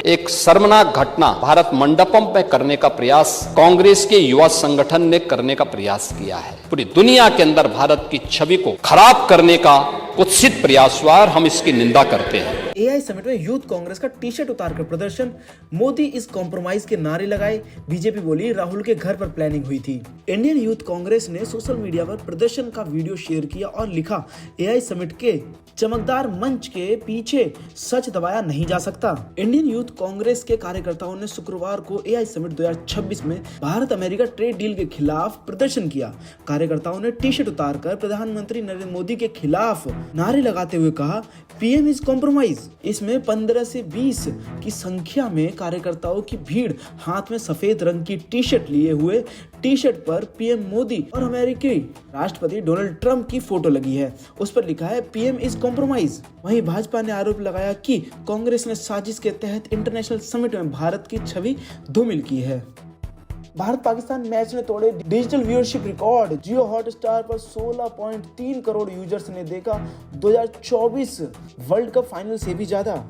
एक शर्मनाक घटना भारत मंडपम में करने का प्रयास कांग्रेस के युवा संगठन ने करने का प्रयास किया है। पूरी दुनिया के अंदर भारत की छवि को खराब करने का कुत्सित प्रयास हुआ और हम इसकी निंदा करते हैं। एआई समिट में यूथ कांग्रेस का टी शर्ट उतारकर प्रदर्शन, मोदी इज कॉम्प्रोमाइज के नारे लगाए, बीजेपी बोली राहुल के घर पर प्लानिंग हुई थी। इंडियन यूथ कांग्रेस ने सोशल मीडिया पर प्रदर्शन का वीडियो शेयर किया और लिखा, एआई समिट के चमकदार मंच के पीछे सच दबाया नहीं जा सकता। इंडियन यूथ कांग्रेस के कार्यकर्ताओं ने शुक्रवार को एआई समिट 2026 में भारत अमेरिका ट्रेड डील के खिलाफ प्रदर्शन किया। कार्यकर्ताओं ने टी शर्ट उतारकर प्रधानमंत्री नरेंद्र मोदी के खिलाफ नारे लगाते हुए कहा, पीएम इज कॉम्प्रोमाइज। इसमें 15 से 20 की संख्या में कार्यकर्ताओं की भीड़ हाथ में सफेद रंग की टी शर्ट लिए हुए, टी शर्ट पर पीएम मोदी और अमेरिकी राष्ट्रपति डोनाल्ड ट्रंप की फोटो लगी है। उस पर लिखा है, पीएम इज कॉम्प्रोमाइज। वहीं भाजपा ने आरोप लगाया कि कांग्रेस ने साजिश के तहत इंटरनेशनल समिट में भारत की छवि धूमिल की है। भारत पाकिस्तान मैच ने तोड़े डिजिटल व्यूअरशिप रिकॉर्ड। जियो हॉटस्टार पर 16.3 करोड़ यूजर्स ने देखा 2024 वर्ल्ड कप फाइनल से भी ज्यादा।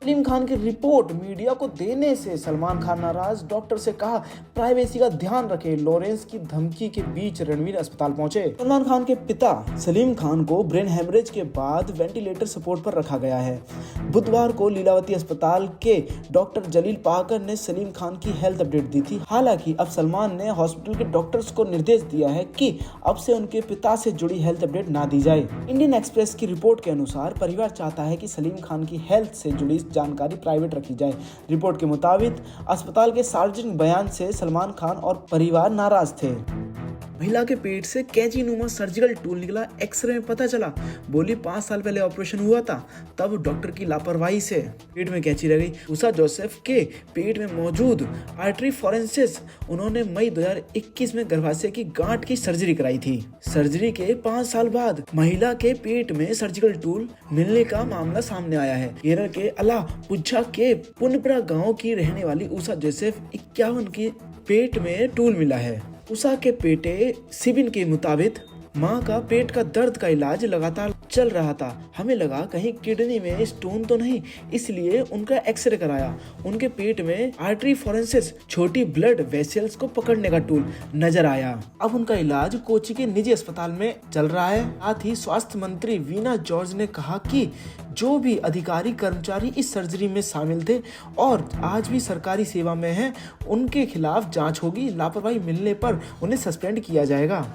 सलीम खान की रिपोर्ट मीडिया को देने से सलमान खान नाराज, डॉक्टर से कहा प्राइवेसी का ध्यान रखें। लॉरेंस की धमकी के बीच रणवीर अस्पताल पहुंचे। सलमान खान के पिता सलीम खान को ब्रेन हेमरेज के बाद वेंटिलेटर सपोर्ट पर रखा गया है। बुधवार को लीलावती अस्पताल के डॉक्टर जलील पाकर ने सलीम खान की हेल्थ अपडेट दी थी। हालांकि अब सलमान ने हॉस्पिटल के डॉक्टर्स को निर्देश दिया है कि अब से उनके पिता से जुड़ी हेल्थ अपडेट ना दी जाए। इंडियन एक्सप्रेस की रिपोर्ट के अनुसार परिवार चाहता है कि सलीम खान की हेल्थ से जुड़ी जानकारी प्राइवेट रखी जाए। रिपोर्ट के मुताबिक अस्पताल के सार्वजनिक बयान से सलमान खान और परिवार नाराज थे। महिला के पेट से कैंची नुमा सर्जिकल टूल निकला, एक्सरे में पता चला। बोली 5 साल पहले ऑपरेशन हुआ था, तब डॉक्टर की लापरवाही से पेट में कैंची रह गई। उषा जोसेफ के पेट में मौजूद आर्टरी फोरेंसिस, उन्होंने मई 2021 में गर्भाशय की गांठ की सर्जरी कराई थी। सर्जरी के 5 साल बाद महिला के पेट में सर्जिकल टूल मिलने का मामला सामने आया है। केरल के अलापुझा के पुनपुरा गाँव की रहने वाली उषा जोसेफ 51 की पेट में टूल मिला है। उषा के बेटे सिबिन के मुताबिक माँ का पेट का दर्द का इलाज लगातार चल रहा था। हमें लगा कहीं किडनी में स्टोन तो नहीं, इसलिए उनका एक्सरे कराया। उनके पेट में आर्टरी फोरेंसिस, छोटी ब्लड वेसल्स को पकड़ने का टूल नजर आया। अब उनका इलाज कोची के निजी अस्पताल में चल रहा है। साथ ही स्वास्थ्य मंत्री वीना जॉर्ज ने कहा कि जो भी अधिकारी कर्मचारी इस सर्जरी में शामिल थे और आज भी सरकारी सेवा में हैं, उनके खिलाफ जांच होगी। लापरवाही मिलने पर उन्हें सस्पेंड किया जाएगा।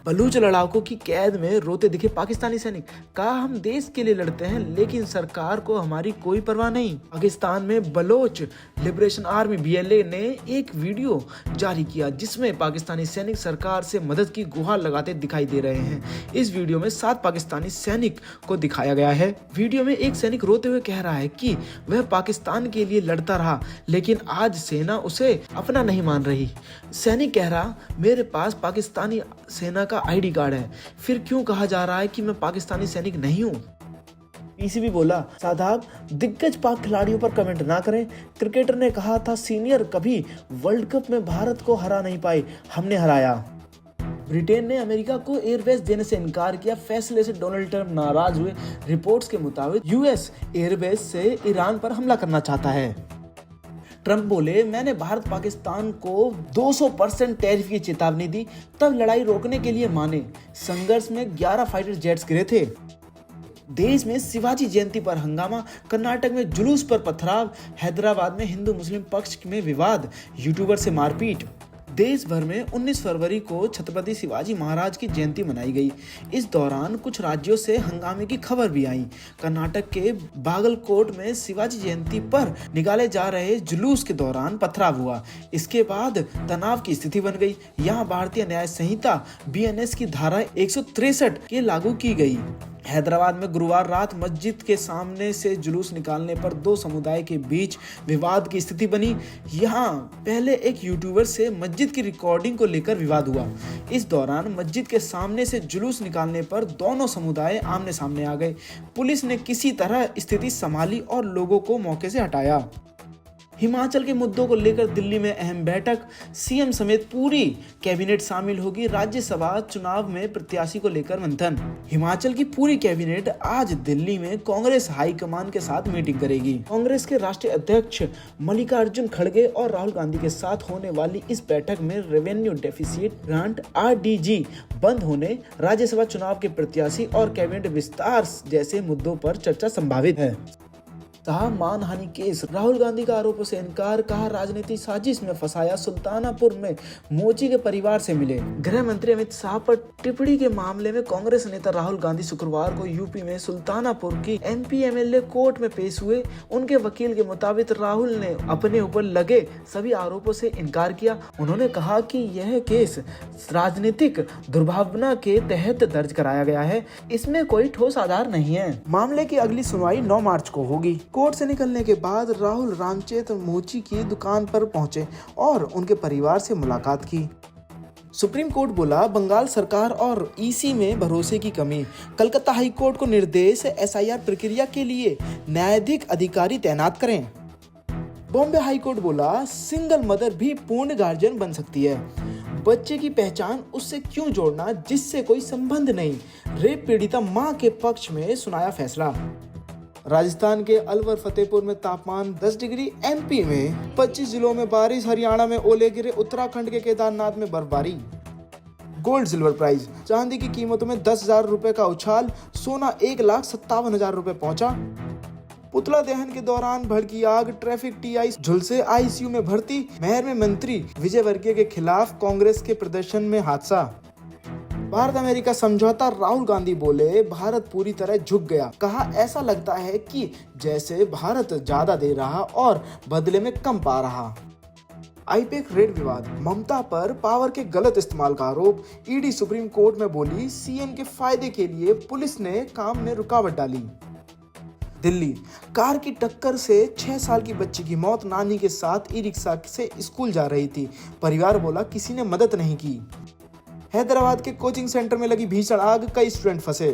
बलूच लड़ाकों की कैद में रोते दिखे पाकिस्तानी सैनिक, कहा हम देश के लिए लड़ते हैं लेकिन सरकार को हमारी कोई परवाह नहीं। पाकिस्तान में बलोच लिबरेशन आर्मी BLA ने एक वीडियो जारी किया जिसमें पाकिस्तानी सैनिक सरकार से मदद की गुहार लगाते दिखाई दे रहे हैं। इस वीडियो में 7 पाकिस्तानी सैनिक को दिखाया गया है। वीडियो में एक सैनिक रोते हुए कह रहा है कि वह पाकिस्तान के लिए लड़ता रहा लेकिन आज सेना उसे अपना नहीं मान रही। सैनिक कह रहा, मेरे पास पाकिस्तानी सेना का ID कार्ड है, फिर क्यों कहा जा रहा है कि मैं पाकिस्तानी सैनिक नहीं हूँ। PCB बोला, साहब दिग्गज पाक खिलाड़ियों पर कमेंट ना करें। क्रिकेटर ने कहा था सीनियर कभी वर्ल्ड कप में भारत को हरा नहीं पाए, हमने हराया। ब्रिटेन ने अमेरिका को एयरबेस देने से इनकार किया, फैसले से डोनाल्ड ट्रंप नाराज हुए। रिपोर्ट्स के मुताबिक US एयरबेस से ईरान पर हमला करना चाहता है। ट्रंप बोले, मैंने भारत पाकिस्तान को 200% टैरिफ की चेतावनी दी, तब लड़ाई रोकने के लिए माने। संघर्ष में 11 फाइटर जेट्स गिरे थे। देश में शिवाजी जयंती पर हंगामा, कर्नाटक में जुलूस पर पथराव, हैदराबाद में हिंदू मुस्लिम पक्ष में विवाद, यूट्यूबर से मारपीट। देश भर में 19 फरवरी को छत्रपति शिवाजी महाराज की जयंती मनाई गई। इस दौरान कुछ राज्यों से हंगामे की खबर भी आई। कर्नाटक के बागलकोट में शिवाजी जयंती पर निकाले जा रहे जुलूस के दौरान पथराव हुआ। इसके बाद तनाव की स्थिति बन गई। यहाँ भारतीय न्याय संहिता BNS की धारा 163 के लागू की गई। हैदराबाद में गुरुवार रात मस्जिद के सामने से जुलूस निकालने पर 2 समुदाय के बीच विवाद की स्थिति बनी। यहाँ पहले एक यूट्यूबर से मस्जिद की रिकॉर्डिंग को लेकर विवाद हुआ। इस दौरान मस्जिद के सामने से जुलूस निकालने पर दोनों समुदाय आमने सामने आ गए। पुलिस ने किसी तरह स्थिति संभाली और लोगों को मौके से हटाया। हिमाचल के मुद्दों को लेकर दिल्ली में अहम बैठक, सीएम समेत पूरी कैबिनेट शामिल होगी। राज्यसभा चुनाव में प्रत्याशी को लेकर मंथन। हिमाचल की पूरी कैबिनेट आज दिल्ली में कांग्रेस हाईकमान के साथ मीटिंग करेगी। कांग्रेस के राष्ट्रीय अध्यक्ष मल्लिकार्जुन खड़गे और राहुल गांधी के साथ होने वाली इस बैठक में रेवेन्यू डेफिसिट ग्रांट RDG बंद होने, राज्यसभा चुनाव के प्रत्याशी और कैबिनेट विस्तार जैसे मुद्दों पर चर्चा संभावित है। साहब मानहानि केस, राहुल गांधी का आरोपों से इनकार, कहा राजनीति साजिश में फंसाया। सुल्तानापुर में मोची के परिवार से मिले। गृह मंत्री अमित शाह पर टिप्पणी के मामले में कांग्रेस नेता राहुल गांधी शुक्रवार को यूपी में सुल्तानापुर की MP MLA कोर्ट में पेश हुए। उनके वकील के मुताबिक राहुल ने अपने ऊपर लगे सभी आरोपों से इनकार किया। उन्होंने कहा कि यह केस राजनीतिक दुर्भावना के तहत दर्ज कराया गया है, इसमें कोई ठोस आधार नहीं है। मामले की अगली सुनवाई 9 मार्च को होगी। कोर्ट से निकलने के बाद राहुल रामचेत मोची की दुकान पर पहुंचे और उनके परिवार से मुलाकात की। सुप्रीम कोर्ट बोला, बंगाल सरकार और EC में भरोसे की कमी। कलकत्ता हाई कोर्ट को निर्देश, SIR प्रक्रिया के लिए न्यायाधीश अधिकारी तैनात करें। बॉम्बे हाई कोर्ट बोला, सिंगल मदर भी पूर्ण गार्जियन बन सकती है। बच्चे की पहचान उससे क्यों जोड़ना जिससे कोई संबंध नहीं। रेप पीड़िता मां के पक्ष में सुनाया फैसला। राजस्थान के अलवर फतेहपुर में तापमान 10 डिग्री, MP में 25 जिलों में बारिश, हरियाणा में ओले गिरे, उत्तराखंड के केदारनाथ में बर्फबारी। गोल्ड सिल्वर प्राइस, चांदी की कीमतों में 10,000 रुपए का उछाल, सोना 1,57,000 रुपए पहुंचा। पुतला दहन के दौरान भड़की आग, ट्रैफिक TI झुलसे, ICU में भर्ती। महर में मंत्री विजयवर्गीय के खिलाफ कांग्रेस के प्रदर्शन में हादसा। भारत अमेरिका समझौता, राहुल गांधी बोले, भारत पूरी तरह झुक गया। कहा, ऐसा लगता है कि जैसे भारत ज्यादा दे रहा और बदले में कम पा रहा। IPAC रेड विवाद, ममता पर पावर के गलत इस्तेमाल का आरोप। ED सुप्रीम कोर्ट में बोली, CM के फायदे के लिए पुलिस ने काम में रुकावट डाली। दिल्ली, कार की टक्कर से 6 साल की बच्ची की मौत, नानी के साथ ई-रिक्शा से स्कूल जा रही थी। परिवार बोला, किसी ने मदद नहीं की। हैदराबाद के कोचिंग सेंटर में लगी भीषण आग, कई स्टूडेंट फंसे।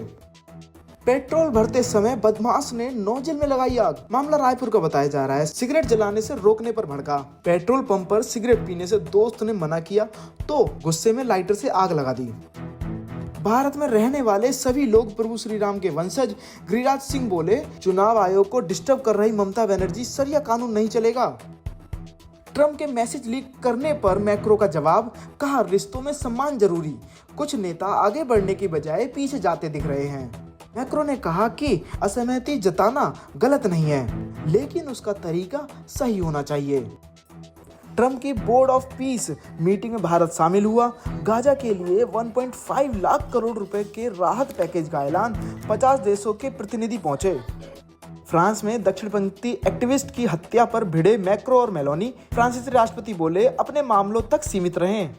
पेट्रोल भरते समय बदमाश ने नोजल में लगाई आग। मामला रायपुर का बताया जा रहा है। सिगरेट जलाने से रोकने पर भड़का। पेट्रोल पंप पर सिगरेट पीने से दोस्त ने मना किया तो गुस्से में लाइटर से आग लगा दी। भारत में रहने वाले सभी लोग प्रभु श्री राम के वंशज। गिरिराज सिंह बोले, चुनाव आयोग को डिस्टर्ब कर रही ममता बनर्जी, सरिया कानून नहीं चलेगा। ट्रम्प के मैसेज लीक करने पर मैक्रो का जवाब, कहा रिश्तों में सम्मान जरूरी। कुछ नेता आगे बढ़ने की बजाय पीछे जाते दिख रहे हैं। मैक्रो ने कहा कि असहमति जताना गलत नहीं है, लेकिन उसका तरीका सही होना चाहिए। ट्रम्प की बोर्ड ऑफ पीस मीटिंग में भारत शामिल हुआ। गाजा के लिए 1.5 लाख करोड़ रुपए के राहत पैकेज का ऐलान, 50 देशों के प्रतिनिधि पहुंचे। फ्रांस में दक्षिणपंथी एक्टिविस्ट की हत्या पर भिड़े मैक्रो और मेलोनी। फ्रांसीसी राष्ट्रपति बोले, अपने मामलों तक सीमित रहें।